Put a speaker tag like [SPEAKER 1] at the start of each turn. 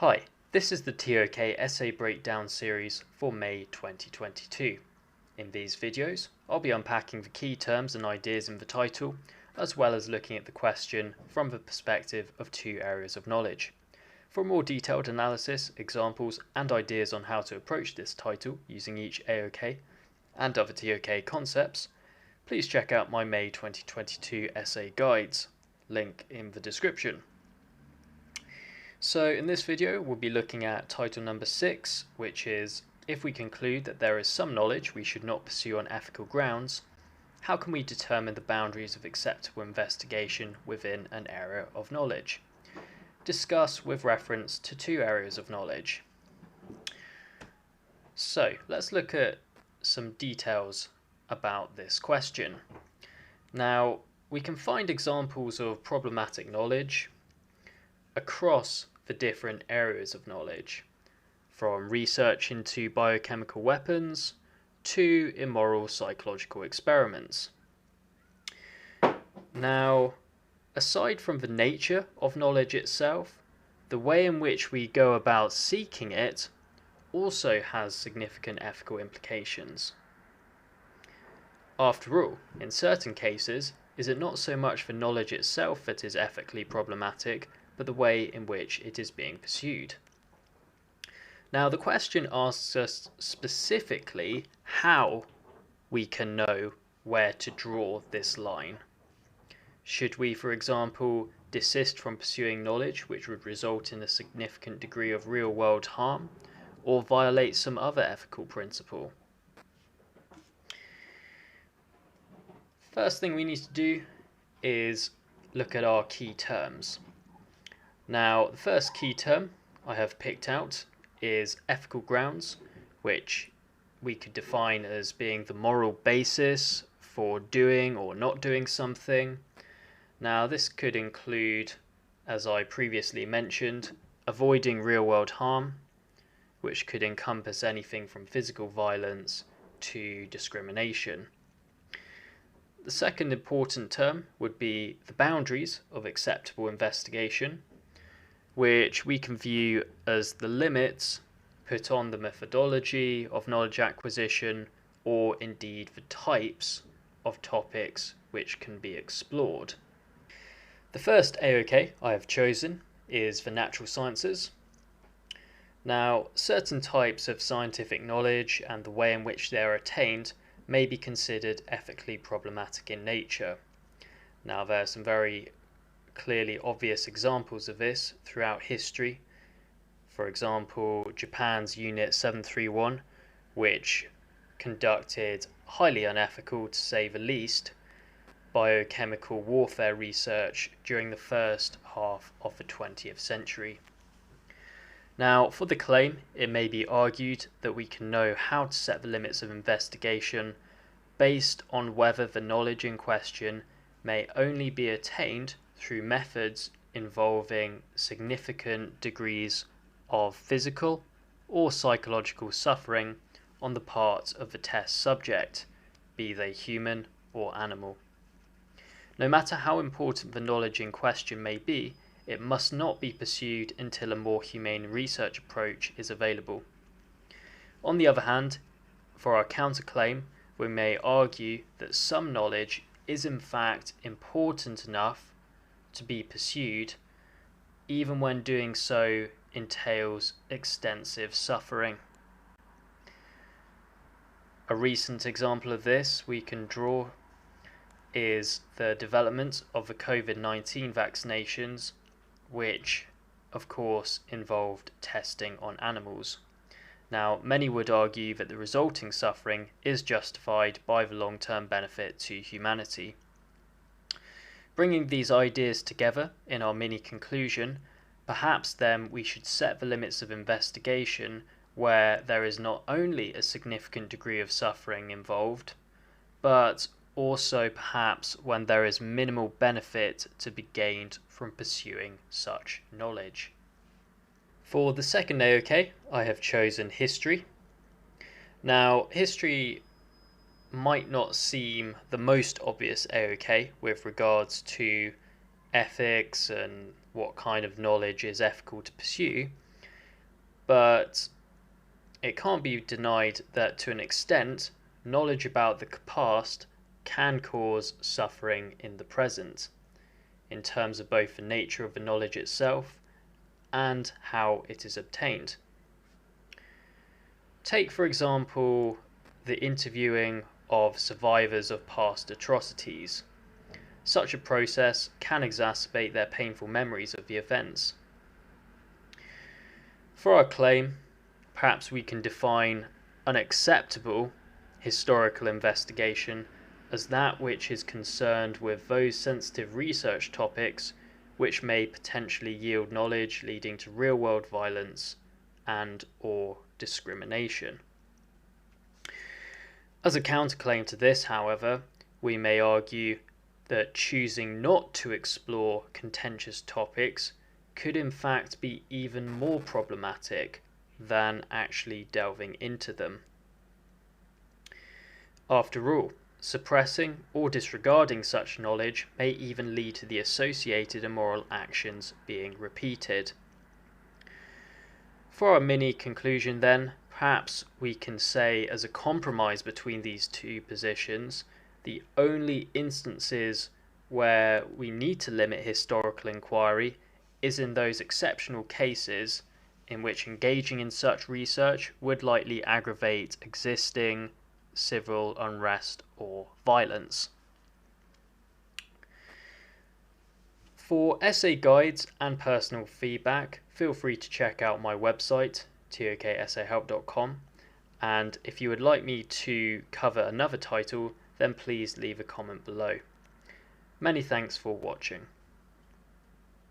[SPEAKER 1] Hi, this is the TOK Essay Breakdown series for May 2022. In these videos, I'll be unpacking the key terms and ideas in the title, as well as looking at the question from the perspective of two areas of knowledge. For a more detailed analysis, examples, and ideas on how to approach this title using each AOK and other TOK concepts, please check out my May 2022 essay guides, link in the description. So in this video we'll be looking at title number 6, which is if we conclude that there is some knowledge we should not pursue on ethical grounds, how can we determine the boundaries of acceptable investigation within an area of knowledge? Discuss with reference to two areas of knowledge. So let's look at some details about this question. Now, we can find examples of problematic knowledge across the different areas of knowledge, from research into biochemical weapons to immoral psychological experiments. Now, aside from the nature of knowledge itself, the way in which we go about seeking it also has significant ethical implications. After all, in certain cases, is it not so much the knowledge itself that is ethically problematic, but the way in which it is being pursued? Now, the question asks us specifically how we can know where to draw this line. Should we, for example, desist from pursuing knowledge which would result in a significant degree of real-world harm, or violate some other ethical principle? First thing we need to do is look at our key terms. Now, the first key term I have picked out is ethical grounds, which we could define as being the moral basis for doing or not doing something. Now, this could include, as I previously mentioned, avoiding real-world harm, which could encompass anything from physical violence to discrimination. The second important term would be the boundaries of acceptable investigation, which we can view as the limits put on the methodology of knowledge acquisition, or indeed the types of topics which can be explored. The first AOK I have chosen is the natural sciences. Now, certain types of scientific knowledge and the way in which they are attained may be considered ethically problematic in nature. Now, there are some very clearly obvious examples of this throughout history. For example, Japan's Unit 731, which conducted highly unethical, to say the least, biochemical warfare research during the first half of the 20th century. Now, for the claim, it may be argued that we can know how to set the limits of investigation based on whether the knowledge in question may only be attained through methods involving significant degrees of physical or psychological suffering on the part of the test subject, be they human or animal. No matter how important the knowledge in question may be, it must not be pursued until a more humane research approach is available. On the other hand, for our counterclaim, we may argue that some knowledge is in fact important enough to be pursued, even when doing so entails extensive suffering. A recent example of this we can draw is the development of the COVID-19 vaccinations, which of course involved testing on animals. Now, many would argue that the resulting suffering is justified by the long-term benefit to humanity. Bringing these ideas together in our mini conclusion, perhaps then we should set the limits of investigation where there is not only a significant degree of suffering involved, but also perhaps when there is minimal benefit to be gained from pursuing such knowledge. For the second AOK, I have chosen history. Now, history might not seem the most obvious AOK with regards to ethics and what kind of knowledge is ethical to pursue, but it can't be denied that to an extent, knowledge about the past can cause suffering in the present, in terms of both the nature of the knowledge itself and how it is obtained. Take, for example, the interviewing of survivors of past atrocities. Such a process can exacerbate their painful memories of the events. For our claim, perhaps we can define unacceptable historical investigation as that which is concerned with those sensitive research topics which may potentially yield knowledge leading to real-world violence and/or discrimination. As a counterclaim to this, however, we may argue that choosing not to explore contentious topics could in fact be even more problematic than actually delving into them. After all, suppressing or disregarding such knowledge may even lead to the associated immoral actions being repeated. For our mini conclusion then, perhaps we can say as a compromise between these two positions, the only instances where we need to limit historical inquiry is in those exceptional cases in which engaging in such research would likely aggravate existing civil unrest or violence. For essay guides and personal feedback, feel free to check out my website, toksayhelp.com, and if you would like me to cover another title, then please leave a comment below. Many thanks for watching.